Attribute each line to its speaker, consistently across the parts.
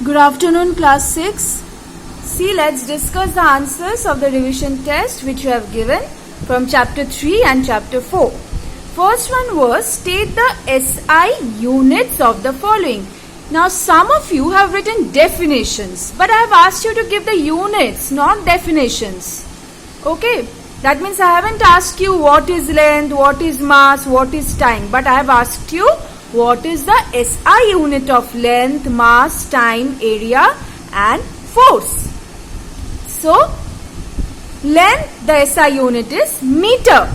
Speaker 1: Good afternoon, class 6. See, let's discuss the answers of the revision test which you have given from chapter 3 and chapter 4. First one was state the SI units of the following. Now, some of you have written definitions, but I have asked you to give the units, not definitions. Okay, that means I haven't asked you what is length, what is mass, what is time, but I have asked you what is the SI unit of length, mass, time, area and force. So, length, the SI unit is meter.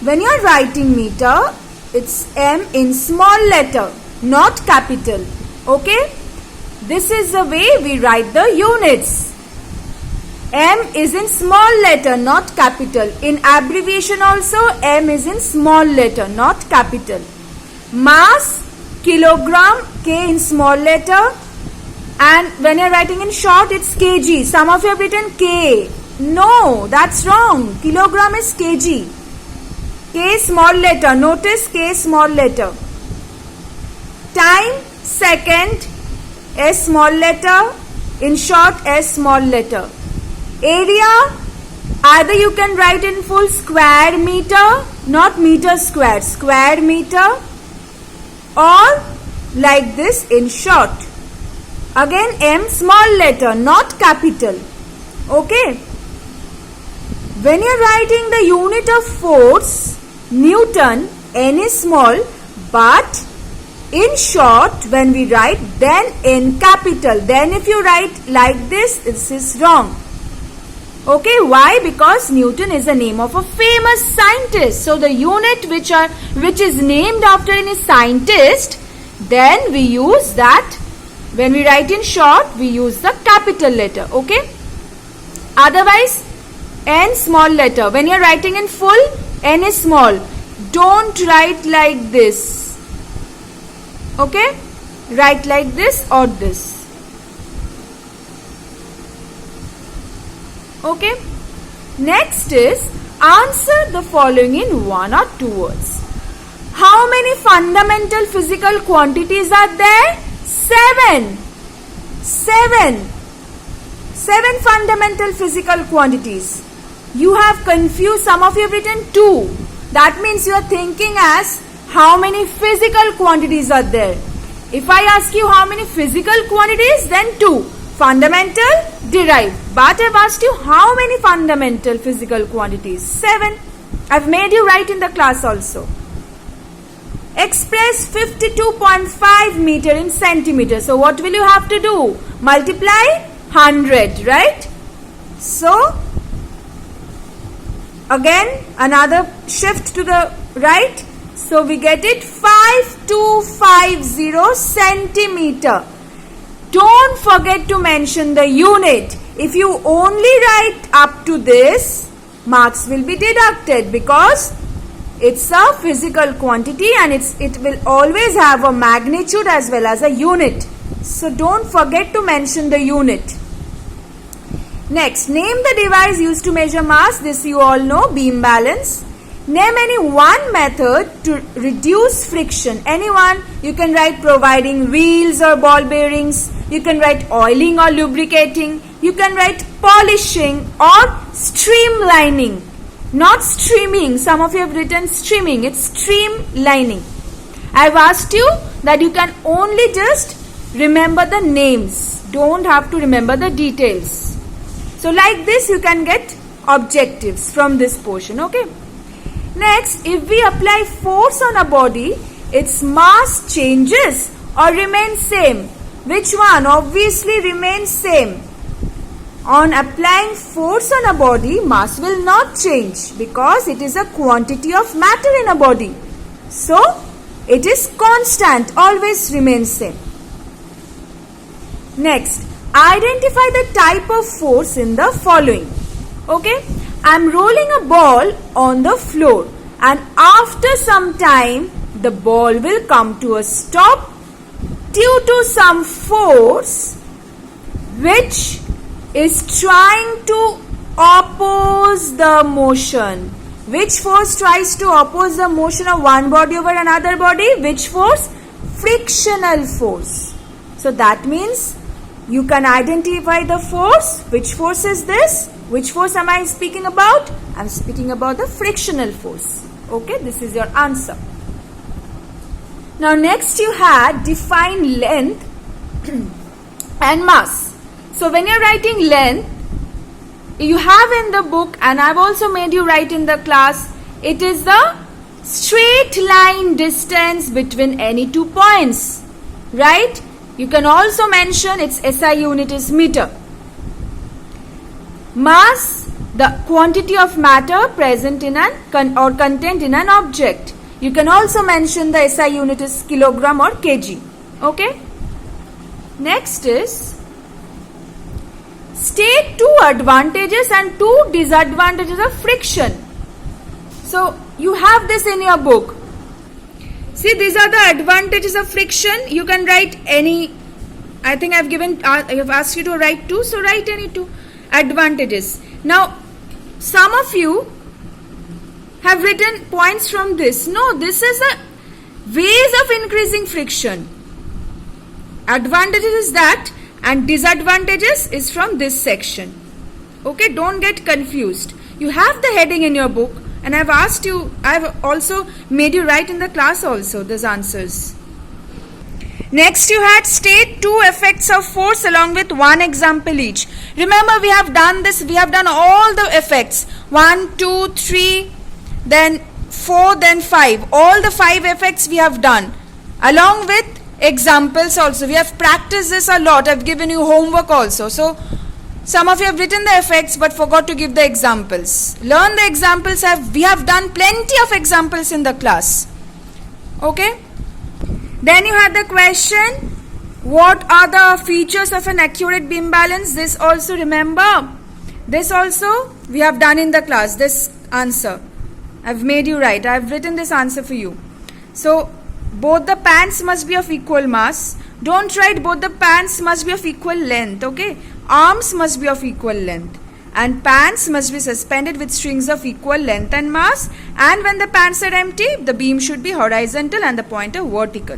Speaker 1: When you are writing meter, it's M in small letter, not capital. Okay? This is the way we write the units. M is in small letter, not capital. In abbreviation also, M is in small letter, not capital. Mass, kilogram, K in small letter. And when you are writing in short, it's kg. Some of you have written K. No, that's wrong. Kilogram is kg. K small letter. Notice K small letter. Time, second, S small letter. In short, S small letter. Area, either you can write in full square meter, not meter square, square meter, or like this in short. Again, M small letter, not capital. Okay. When you are writing the unit of force, Newton, N is small, but in short, when we write, then in capital. Then if you write like this is wrong. Okay, why? Because Newton is the name of a famous scientist. So the unit which is named after any scientist, then we use that. When we write in short, we use the capital letter. Okay. Otherwise, N small letter. When you are writing in full, N is small. Don't write like this. Okay. Write like this or this. Okay. Next is answer the following in 1 or 2 words. How many fundamental physical quantities are there? 7. 7 fundamental physical quantities. You have confused. Some of you have written 2. That means you are thinking as how many physical quantities are there. If I ask you how many physical quantities, then 2. Fundamental, derived. But I have asked you how many fundamental physical quantities? 7. I have made you write in the class also. Express 52.5 meter in centimeter. So what will you have to do? Multiply 100, right? So, again another shift to the right. So we get it 5250 centimeter. Don't forget to mention the unit. If you only write up to this, marks will be deducted because it's a physical quantity and it will always have a magnitude as well as a unit. So don't forget to mention the unit. Next, name the device used to measure mass. This you all know, beam balance. Name any one method to reduce friction. Anyone, you can write providing wheels or ball bearings. You can write oiling or lubricating. You can write polishing or streamlining. Not streaming. Some of you have written streaming. It's streamlining. I have asked you that you can only just remember the names. Don't have to remember the details. So like this you can get objectives from this portion. Okay. Next, if we apply force on a body, its mass changes or remains same. Which one? Obviously remains same. On applying force on a body, mass will not change because it is a quantity of matter in a body. So, it is constant, always remains same. Next, identify the type of force in the following. Okay, I am rolling a ball on the floor and after some time, the ball will come to a stop due to some force which is trying to oppose the motion. Which force tries to oppose the motion of one body over another body? Which force? Frictional force. So that means you can identify the force. Which force is this? Which force am I speaking about? I am speaking about the frictional force. Okay, this is your answer. Now next you had define length and mass. So when you are writing length, you have in the book, and I have also made you write in the class, it is the straight line distance between any 2 points, right? You can also mention its SI unit is meter. Mass, the quantity of matter present in an or content in an object. You can also mention the SI unit is kilogram or kg. Okay. Next is state 2 advantages and 2 disadvantages of friction. So you have this in your book. See, these are the advantages of friction. You can write any. I think I have asked you to write 2, so write any 2 advantages. Now, some of you have written points from this. No, this is the ways of increasing friction. Advantages is that, and disadvantages is from this section. Okay, don't get confused. You have the heading in your book, and I've asked you, I've also made you write in the class also these answers. Next you had state 2 effects of force along with 1 example each. Remember, we have done this, we have done all the effects. 1, 2, 3, then 4, then 5. All the 5 effects we have done. Along with examples also. We have practiced this a lot. I've given you homework also. So, some of you have written the effects but forgot to give the examples. Learn the examples. We have done plenty of examples in the class. Okay. Then you had the question, what are the features of an accurate beam balance? This also remember. This also we have done in the class. This answer. I've made you write. I've written this answer for you. So, both the pants must be of equal mass. Don't write both the pants must be of equal length. Okay. Arms must be of equal length. And pants must be suspended with strings of equal length and mass. And when the pants are empty, the beam should be horizontal and the pointer vertical.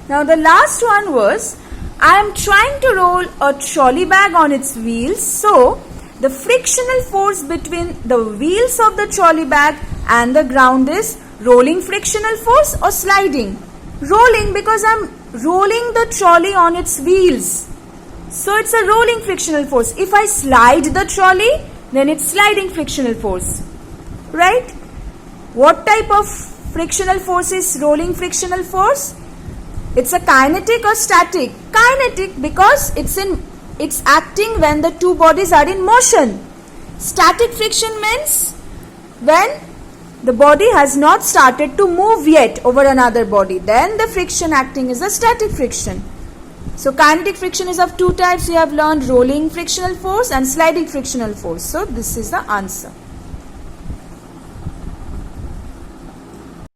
Speaker 1: Now the last one was, I am trying to roll a trolley bag on its wheels. So, the frictional force between the wheels of the trolley bag and the ground is rolling frictional force or sliding? Rolling, because I am rolling the trolley on its wheels. So, it's a rolling frictional force. If I slide the trolley, then it's sliding frictional force. Right? What type of frictional force is rolling frictional force? It's a kinetic or static? Kinetic, because it's acting when the two bodies are in motion. Static friction means when the body has not started to move yet over another body. Then the friction acting is a static friction. So kinetic friction is of 2 types. We have learned rolling frictional force and sliding frictional force. So this is the answer.